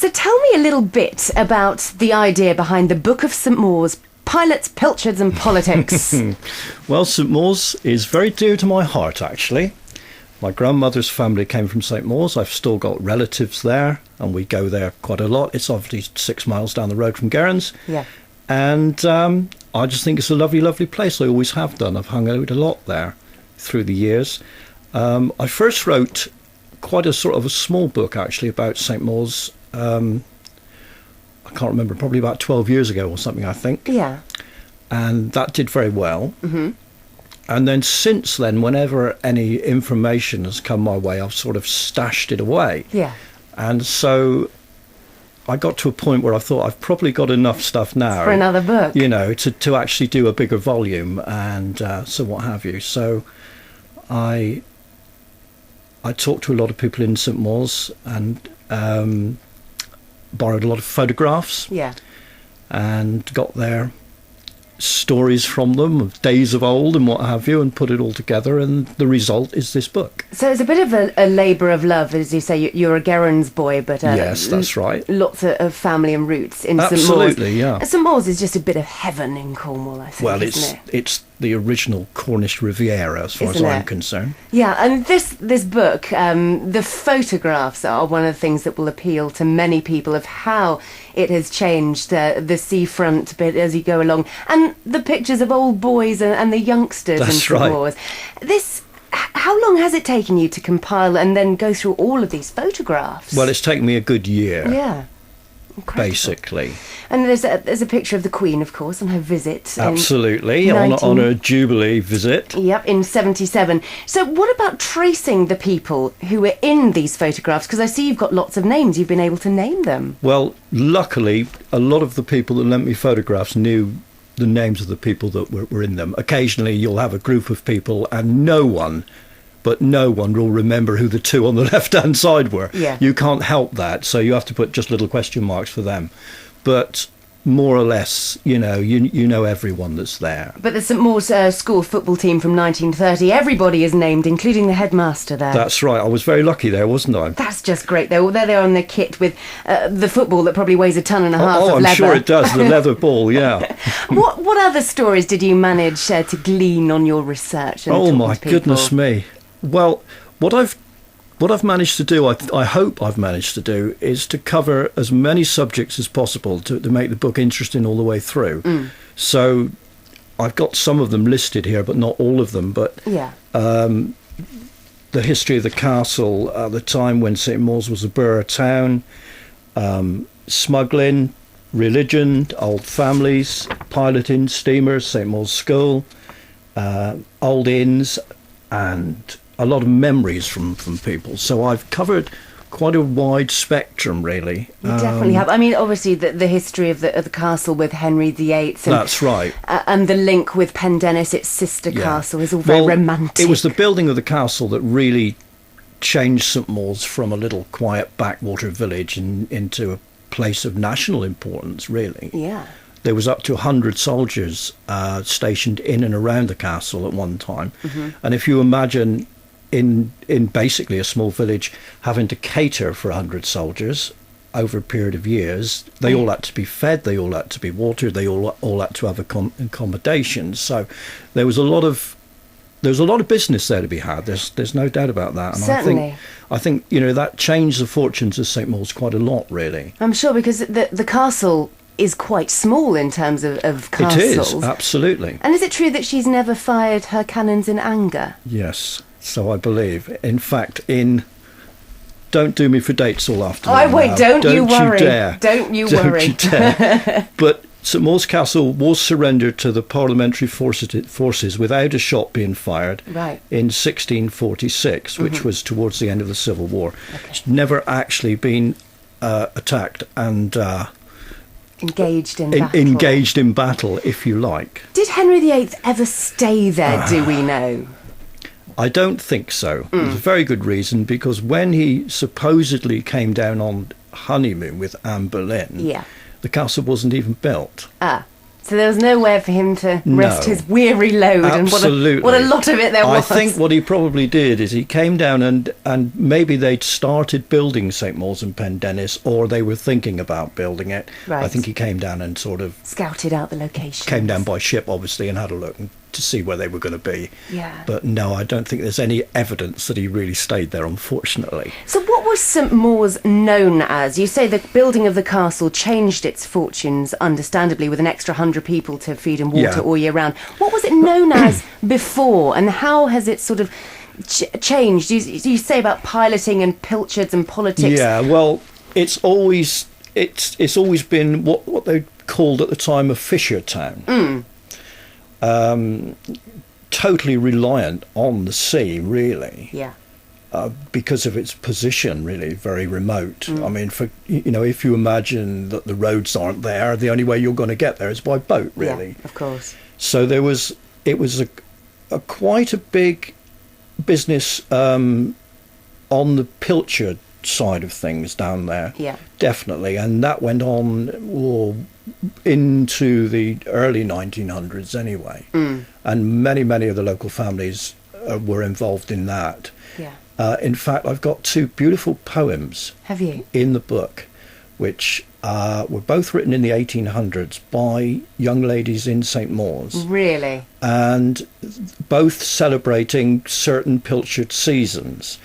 So tell me a little bit about the idea behind the Book of St Mawes, Pilots, Pilchards and Politics. Well, St Mawes is very dear to my heart, actually. My grandmother's family came from St Mawes. I've still got relatives there, and we go there quite a lot. It's obviously 6 miles down the road from Gerrans. Yeah. And I just think it's a lovely, lovely place. I always have done. I've hung out a lot there through the years. I first wrote quite a sort of a small book, actually, about St Mawes. I can't remember, probably about 12 years ago or something, I think. Yeah. And that did very well. Mm-hmm. And then since then, whenever any information has come my way, I've sort of stashed it away. Yeah. And so I got to a point where I thought I've probably got enough stuff now. For another book. You know, to actually do a bigger volume and so what have you. So I talked to a lot of people in St Mawes and borrowed a lot of photographs. Yeah. And got their stories from them of days of old and what have you, and put it all together, and the result is this book. So it's a bit of a labour of love, as you say. You're a Gerrans boy, but yes, that's right. Lots of family and roots in St Mawes. Absolutely, yeah. St Mawes is just a bit of heaven in Cornwall, I think. Well, isn't it? it's the original Cornish Riviera, as far as I'm concerned. Yeah, and this book, the photographs are one of the things that will appeal to many people of how it has changed the seafront bit as you go along, and the pictures of old boys and the youngsters in St Mawes. How long has it taken you to compile and then go through all of these photographs? Well, it's taken me a good year. Yeah. Incredible. Basically. And there's a picture of the Queen, of course, on her visit. Absolutely, on a Jubilee visit. Yep, in 77. So what about tracing the people who were in these photographs? Because I see you've got lots of names. You've been able to name them. Well, luckily, a lot of the people that lent me photographs knew the names of the people that were in them. Occasionally, you'll have a group of people and no one will remember who the two on the left-hand side were. Yeah. You can't help that, so you have to put just little question marks for them. But more or less, you know everyone that's there. But the St Mawes school football team from 1930, everybody is named, including the headmaster there. That's right. I was very lucky there, wasn't I? That's just great. There they are on the kit with the football that probably weighs a ton and a half of leather. Oh, I'm sure it does. The leather ball, yeah. What other stories did you manage to glean on your research? And oh my goodness me. Well, what I've managed to do, I hope I've managed to do, is to cover as many subjects as possible to make the book interesting all the way through. Mm. So I've got some of them listed here, but not all of them. But yeah. The history of the castle, the time when St Mawes was a borough town, smuggling, religion, old families, piloting, steamers, St Mawes School, old inns, and a lot of memories from people. So I've covered quite a wide spectrum, really. You definitely have. I mean, obviously, the history of the castle with Henry VIII. And, that's right. And the link with Pendennis, its sister castle, is all very romantic. It was the building of the castle that really changed St Mawes from a little quiet backwater village into a place of national importance, really. Yeah. There was up to 100 soldiers stationed in and around the castle at one time. Mm-hmm. And if you imagine in basically a small village having to cater for 100 soldiers over a period of years, they all had to be fed, they all had to be watered, they all had to have accommodations. So there was a lot of business there to be had. There's no doubt about that. And certainly. I think that changed the fortunes of St Mawes quite a lot, really. I'm sure, because the castle is quite small in terms of castles. It is, absolutely. And is it true that she's never fired her cannons in anger? Yes, so I believe. In fact, don't do me for dates all afternoon. Oh, wait, don't you worry. Dare. Don't you worry. Don't you dare. But St Mawes Castle was surrendered to the parliamentary forces without a shot being fired in 1646, which was towards the end of the Civil War. Okay. It's never actually been attacked and engaged in battle. Engaged in battle, if you like. Did Henry VIII ever stay there, do we know? I don't think so. There's a very good reason, because when he supposedly came down on honeymoon with Anne Boleyn, the castle wasn't even built. So there was nowhere for him to rest No. his weary load. Absolutely. And what a lot of it there was. I think what he probably did is he came down and maybe they'd started building St Mawes and Pendennis, or they were thinking about building it. Right. I think he came down and sort of Scouted out the location. came down by ship, obviously, and had a look to see where they were going to be. Yeah. But no, I don't think there's any evidence that he really stayed there, unfortunately. So what was St Mawes known as? You say the building of the castle changed its fortunes, understandably, with an extra 100 people to feed and water Yeah. all year round. What was it known as before, and how has it sort of changed? You say about piloting and pilchards and politics. Yeah, well, it's always been what they called at the time a fisher town. Totally reliant on the sea, really. Yeah. Because of its position, really very remote. I mean, if you imagine that the roads aren't there, the only way you're going to get there is by boat, really. Yeah, of course. So it was a quite a big business on the pilchard side of things down there. Yeah. Definitely, and that went on into the early 1900s anyway. And many of the local families were involved in that. Yeah. In fact, I've got two beautiful poems Have you? in the book, which were both written in the 1800s by young ladies in St Mawes, Really? and both celebrating certain pilchard seasons.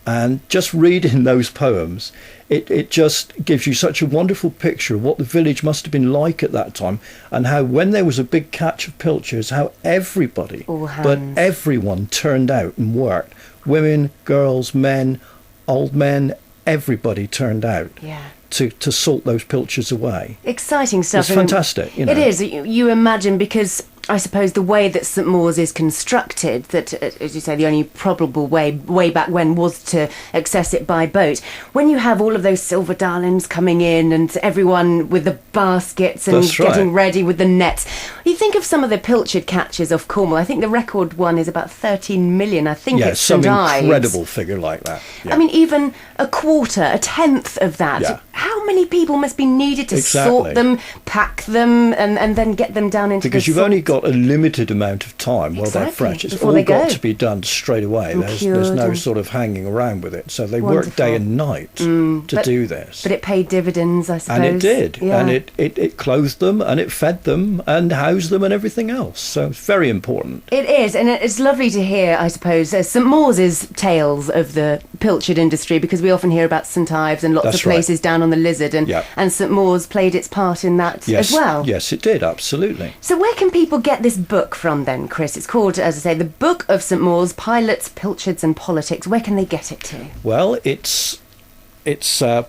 And just reading those poems, it just gives you such a wonderful picture of what the village must have been like at that time, and how when there was a big catch of pilchards, how everybody, All but hands. everyone turned out and worked. Women, girls, men, old men, everybody turned out Yeah. to salt those pilchards away. Exciting stuff. It's and fantastic, you know. It is. You imagine, because I suppose the way that St Mawes is constructed, that, as you say, the only probable way back when was to access it by boat. When you have all of those silver darlings coming in and everyone with the baskets and That's right. getting ready with the nets, you think of some of the pilchard catches off Cornwall. I think the record one is about 13 million. I think Yeah, it's some St Ives. incredible figure like that. Yeah. I mean, even a quarter, a tenth of that. Yeah. How many people must be needed to Exactly. sort them, pack them, and then get them down into Because the you've only salt? got a limited amount of time while they're Exactly, fresh. It's before all they got go. to be done straight away. And There's cured no and- sort of hanging around with it. So they Wonderful. work day and night to but- do this. But it paid dividends, I suppose. And it did. Yeah. And it clothed them, and it fed them, and housed them, and everything else. So it's very important. It is, and it's lovely to hear, I suppose, St Mawes' tales of the pilchard industry, because we often hear about St Ives and lots That's of places down on the Lizard, and, Yeah. and St Mawes played its part in that Yes, as well. Yes, it did, absolutely. So where can people get this book from then, Chris? It's called, as I say, The Book of St Mawes, Pilots, Pilchards and Politics. Where can they get it to? Well, it's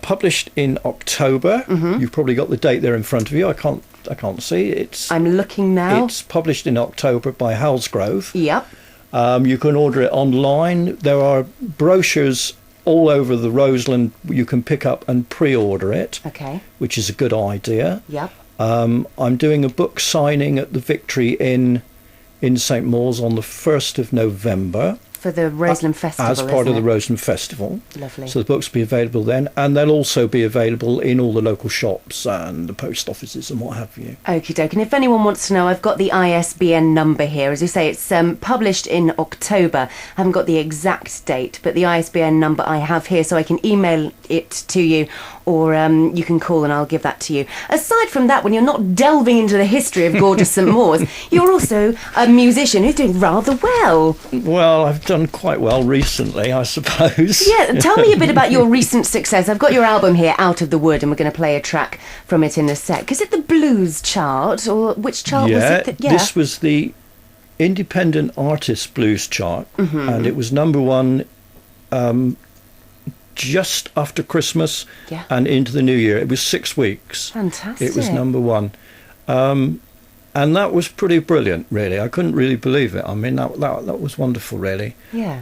published in October. You've probably got the date there in front of you. I can't see. I'm looking now. It's published in October by Halsgrove. Yep. You can order it online. There are brochures all over the Roseland you can pick up and pre-order it, Okay. which is a good idea. Yep. I'm doing a book signing at the Victory in St Mawes on the 1st of November. For the Roseland Festival, As part of the isn't it? Roseland Festival. Lovely. So the books will be available then, and they'll also be available in all the local shops and the post offices and what have you. Okie doke. And if anyone wants to know, I've got the ISBN number here. As you say, it's published in October. I haven't got the exact date, but the ISBN number I have here, so I can email it to you, or you can call and I'll give that to you. Aside from that, when you're not delving into the history of gorgeous St Mawes, you're also a musician who's doing rather well. Well, I've done quite well recently, I suppose. Yeah, tell me a bit about your recent success. I've got your album here, Out of the Wood, and we're going to play a track from it in a sec. Is it the blues chart, or which chart was it? This was the Independent Artist Blues chart, and it was number one just after Christmas Yeah. and into the new year. It was 6 weeks. Fantastic. It was number one. And that was pretty brilliant, really. I couldn't really believe it. I mean, that was wonderful, really. Yeah.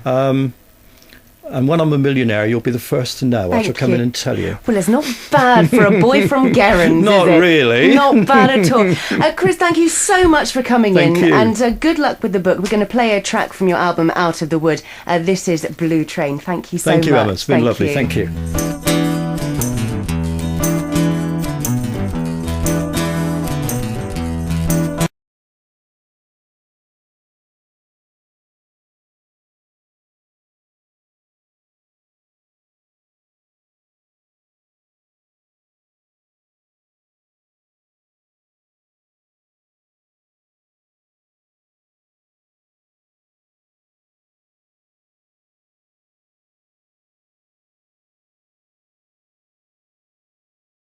And when I'm a millionaire, you'll be the first to know. I shall Thank come in you. and tell you. Well, it's not bad for a boy from Gerrans, Not is it? really. Not bad at all. Chris, thank you so much for coming Thank in. you. And good luck with the book. We're going to play a track from your album, Out of the Wood. This is Blue Train. Thank you so much. Thank you, Emma. It's been Thank lovely. you. Thank you.